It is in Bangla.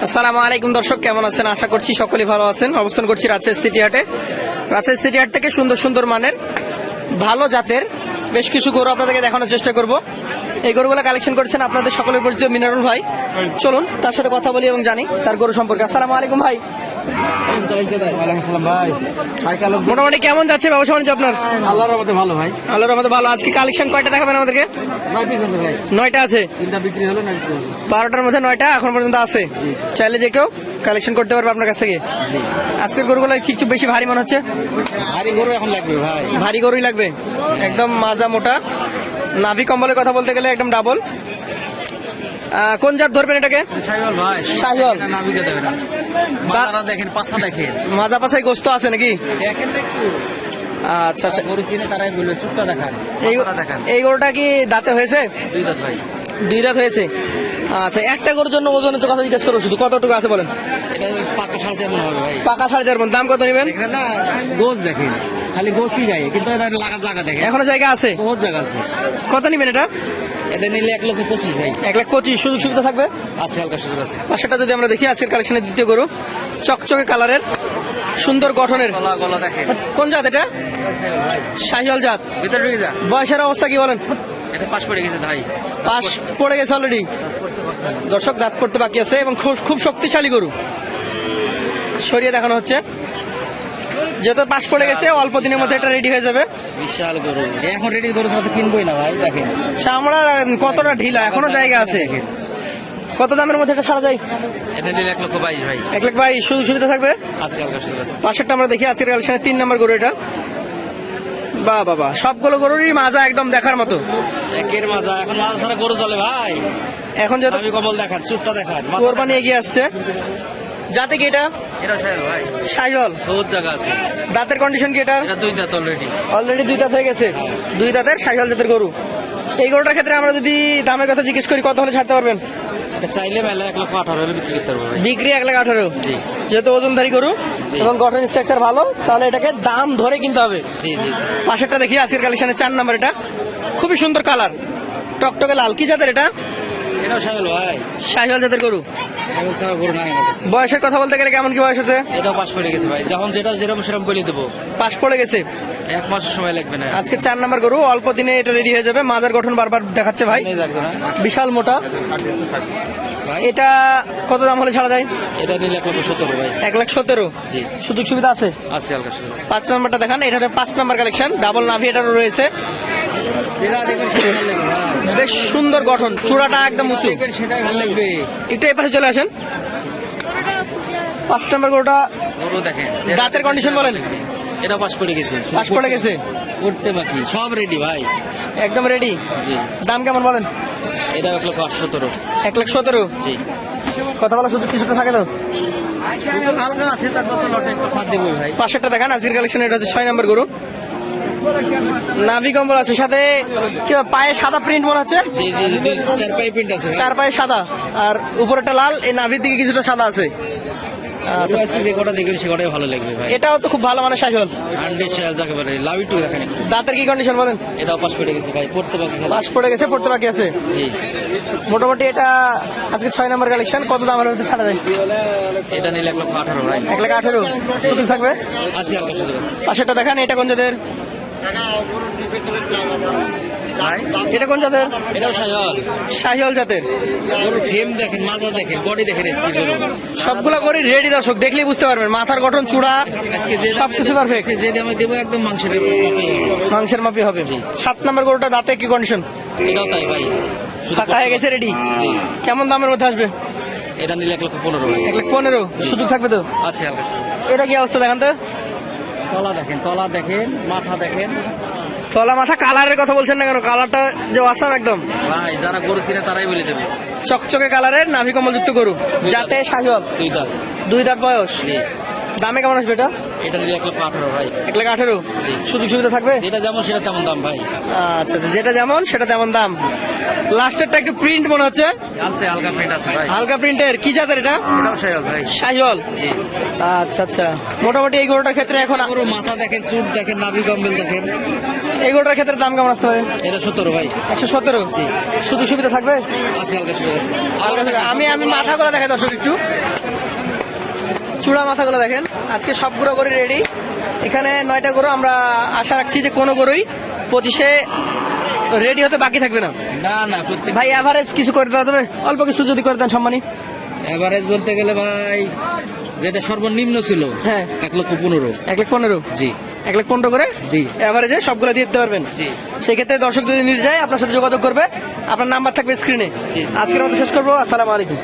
আসসালামু আলাইকুম দর্শক, কেমন আছেন? আশা করছি সকলেই ভালো আছেন। অবস্থান করছি রাজশাহী সিটি হাটে। রাজশাহী সিটি হাট থেকে সুন্দর সুন্দর মানের ভালো জাতের বেশ কিছু গরু আপনাদেরকে দেখানোর চেষ্টা করব। এই গরুগুলো কালেকশন করেছেন আপনাদের সকলের পরিচিত মিনারুল ভাই। চলুন তার সাথে কথা বলি এবং জানি তার গরু সম্পর্কে। আসসালামু আলাইকুম ভাই। মোটামুটি কেমন যাচ্ছে ব্যবসা বাণিজ্য আপনার? আল্লাহর রহমতে ভালো ভাই। আল্লাহর রহমতে ভালো। আজকে কালেকশন কয়টা দেখাবেন আমাদেরকে? 9টা আছে। 3টা বিক্রি হলো না, 12টার মধ্যে 9টা এখন পর্যন্ত আছে। চাইলে যে কেউ কালেকশন করতে পারবে আপনার কাছ থেকে। আজকের গরুগুলো একটু বেশি ভারী মনে হচ্ছে। ভারী গরু এখন লাগবে ভাই, ভারী গরুই লাগবে, একদম মাজা মোটা। নাভি কম্বলের কথা বলতে গেলে একদম ডাবল। কোন জাত ধরবেন এটাকে? শাহিওয়াল ভাই। শাহিওয়াল। নাভিকে দেখেন, মাথাটা দেখেন, পাছা দেখেন, মাজা পাছায় গোস্ত আছে নাকি? দেখেন একটু। আচ্ছা আচ্ছা, গরু কিনে তারাই বলবে চুপটা দেখান, পাছাটা দেখান। এই গরুটা কি দাঁতে হয়েছে? 2 দাঁত ভাই। 2 দাঁত হয়েছে। আচ্ছা, একটা গরুর জন্য ওজনের তো কথা জিজ্ঞেস করো, শুধু কতটুকু আছে বলেন? এটা পাকা 4.5 হবে ভাই। পাকা 4.5 মণ। দাম কত নেবেন? দেখেন না, গোছ দেখেন, খালি গোছই গায়ে, কিন্তু এটা লাগা দেখেন, এখনো জায়গা আছে, বহুত জায়গা আছে। কত নেবেন এটা? এটা নিলে 1,25,000 ভাই। 1,25,000। সুযোগ সুবিধা থাকবে? আছে, হালকা সুযোগ আছে। পাশেরটা যদি আমরা দেখি, আজকের কালেকশনের দ্বিতীয় গরু, চকচকে কালারের, সুন্দর গঠনের। গলা দেখেন। কোন জাত এটা? শাহিওয়াল জাত। ভিতরে ঢুকে যা। বয়সের অবস্থা কি বলেন? এটা পাশ পড়ে গেছে ভাই। পাশ পড়ে গেছে অলরেডি। দর্শক, দাঁত পড়তে বাকি আছে এবং খুব শক্তিশালী গরু। সরিয়ে দেখানো হচ্ছে, যেহেতু পাশ পড়ে গেছে অল্প দিনের মধ্যে এটা রেডি হয়ে যাবে। বিশাল গরু, এখন রেডি গরু তো কিনবই না ভাই। দেখেন আমরা কতটা ঢিলা, এখনো জায়গা আছে। কত দামের মধ্যে এটা ছাড়া যায়? এটা নিলে 1,22,000 ভাই। 1,22,000। সুযোগ সুবিধা থাকবে? আছে, হালকা সুযোগ আছে। পাশেরটা আমরা দেখি, আজকের কালেকশনের 3 নম্বর গরু এটা। বাহ বাবা, সবগুলো গরুরই মাজা একদম দেখার মতো। একের মাজা, এখন মাজা ছাড়া গরু চলে ভাই। এখন যেহেতু আমি কমল দেখান, চুপটা দেখান, কোরবানি এগিয়ে আসছে। যাতে কি এটা? এটা শাহিওয়াল ভাই। শাহিওয়াল। বহুত জায়গা আছে। দাঁতের কন্ডিশন কি এটা? এটা 2 দাঁত অলরেডি। অলরেডি 2 দাঁত হয়ে গেছে। 2 দাঁতের শাহিওয়াল জাতের গরু। এই গরুটার ক্ষেত্রে আমরা যদি দামের কথা জিজ্ঞেস করি, কত হলে ছাড়তে পারবেন? এটা চাইলে মেলা 1,18,000 হলে বিক্রি করতে পারবো ভাই। বিক্রি 1,18,000। জি। যেহেতু ওজনধারী গরু এবং গঠন স্ট্রাকচার ভালো, তাহলে এটাকে দাম ধরে কিনতে হবে। জি জি। পাশেরটা দেখি, আজকের কালেকশনের 4 নাম্বার। এটা খুবই সুন্দর কালার, টকটকে লাল। কি জাতের এটা? এটাও শাহিওয়াল ভাই। শাহিওয়াল জাতের গরু। শাহিওয়াল ছাড়া গরু নাই আমার কাছে। বয়সের কথা বলতে গেলে কেমন কি বয়স আছে? এটাও পাশ পড়ে গেছে ভাই, যখন যেটা যেরকম সেরকম বলে দেবো। পাশ পড়ে গেছে। 1 মাসের সময় লাগবে না। আজকে 4 নাম্বার গরু, অল্প দিনে এটা রেডি হয়ে যাবে। মাজার গঠন বারবার দেখাচ্ছে ভাই, লাগবে না বিশাল মোটা। ভাই। এটা কত দাম হলে ছাড়া যায়? এটা নিলে 1,17,000 ভাই। 1,17,000। জি। সুযোগ সুবিধা আছে? আছে, হালকা সুযোগ আছে। 5 নাম্বারটা দেখান। এটাতে 5 নাম্বার কালেকশন, ডাবল নাভি এটারও রয়েছে। যেটা দেখবেন সেটা ভালো লাগবে ভাই। বেশ সুন্দর গঠন, চূড়াটা একদম উঁচু। দেখবেন সেটাই ভালো লাগবে। একটু এই পাশে চলে আসেন। 5 নাম্বার গরুটা গরু দেখেন, দাঁতের কন্ডিশন বলেন? এটা পাশ পড়ে গেছে। পাশ পড়ে গেছে, উঠতে বাকি, সব রেডি ভাই। একদম রেডি। জি। দাম কেমন বলেন? এটা 1,17,000। 1,17,000। জি। কথা বলার সুযোগ কিছুটা থাকে তো? হালকা আছে, তারপর তো লটে একটা ছাড় দেবই ভাই। পাশেরটা দেখান, আজকের কালেকশন। এটা হচ্ছে 6 নাম্বার গরু। নাভি কম্বল আছে সাথে। কি পায়ে সাদা প্রিন্ট মনে হচ্ছে? জি জি জি, 4 পাই প্রিন্ট আছে ভাই। 4 পায়ে সাদা আর উপরেটা লাল, এই নাভির দিকে কিছুটা সাদা আছে। আচ্ছা, আজকে যে কটা দেখবেন সে কটাই ভালো লাগবে ভাই। এটাও তো খুব ভালো মানে শাহিওয়াল। 100 শেয়াল যাকে বলে, লাভ ইটু দেখেন। দাঁতের কি কন্ডিশন বলেন? এটাও পাশ পড়ে গেছে ভাই, পড়তে বাকি খালি। পাশ পড়ে গেছে, পড়তে বাকি আছে। জি। মোটামুটি এটা আজকে 6 নাম্বার কালেকশন। কত দাম হলে ছাড়া যায়? এটা নিলে 1,18,000 ভাই। 1,18,000। সুযোগ থাকবে? আছে, হালকা সুযোগ আছে। পাশেরটা দেখান। এটা কোন জাতের? ভাই এটা কোন জাতের? এটাও শাহিওয়াল। শাহিওয়াল জাতের। গরুর ফ্রেম দেখেন, মাথা দেখেন, বডি দেখেন, স্কিন গরু। সবগুলা করে রেডি দর্শক, দেখলেই বুঝতে পারবেন। মাথার গঠন, চূড়া, আজকে যে সবকিছু পারফেক্ট। আজকে যে দামে দেবো একদম মাংসের মাপেই হবে। মাংসের মাপি হবে। 7 নাম্বার গরুটা দাঁতে কি কন্ডিশন? এটাও তাই ভাই, শুধু ফাঁকা হয়ে গেছে, রেডি। জি। কেমন দামের মধ্যে আসবে? এটা নিলে 1,15,000 ভাই। 1,15,000। সুযোগ থাকবে তো? আছে, হালকা সুযোগ। এটা কি অবস্থা দেখান তো? তলা দেখেন, তলা দেখেন, মাথা দেখেন তলা মাথা। কালারের কথা বলছেন না কেন? কালারটা যে অসাম একদম। ভাই, যারা গরু চিনে তারাই বলে দেবে। চকচকে কালারের, নাভি কম্বল যুক্ত গরু, যাতে শাহিওয়াল। 2 দাঁত। 2 দাঁত বয়স। জি। দামে কেমন আসবে এটা? এটা নিলে 1,18,000 ভাই। 1,18,000 সুযোগ সুবিধা থাকবে? যেটা যেমন সেটা তেমন দাম ভাই। আচ্ছা আচ্ছা, যেটা যেমন সেটা তেমন দাম। লাস্টেরটা একটু প্রিন্ট মনে হচ্ছে, আছে হালকা প্রিন্ট আছে ভাই। হালকা প্রিন্টের। কি জাতের এটা? এটাও শাহিওয়াল ভাই। শাহিওয়াল। জি। আচ্ছা আচ্ছা, মোটামুটি এই গরুটার ক্ষেত্রে এখন গরু মাথা দেখেন, চুট দেখেন, নাভি কম্বল দেখেন। এই গরুটার ক্ষেত্রে দাম কেমন আসতে পারে? এটা 17 ভাই। 117। সুযোগ সুবিধা থাকবে? আছে হালকা সুযোগ আছে। আমি আমি মাথাগুলো দেখাই দর্শক একটু, চূড়া মাথাগুলো দেখেন। আজকে সবগুলো গরু রেডি। এখানে 9টা গরু, আমরা আশা রাখছি যে কোনো গরুই 25-এ রেডি হতে বাকি থাকবে না। না না, প্রত্যেক ভাই এভারেজ কিছু করে দেওয়া যাবে? অল্প কিছু যদি করে দেন সম্মানী। এভারেজ বলতে গেলে ভাই, যেটা সর্বনিম্ন ছিল হ্যাঁ 1,15,000। 1,15,000। জি 1,15,000 করে জি এভারেজে সবগুলো দিয়ে দিতে পারবেন। জি। সেই ক্ষেত্রে দর্শক যদি নিতে যায় আপনার সাথে যোগাযোগ করবে, আপনার নাম্বার থাকবে স্ক্রিনে। জি। আজকের মতো শেষ করবো। আসসালামু আলাইকুম।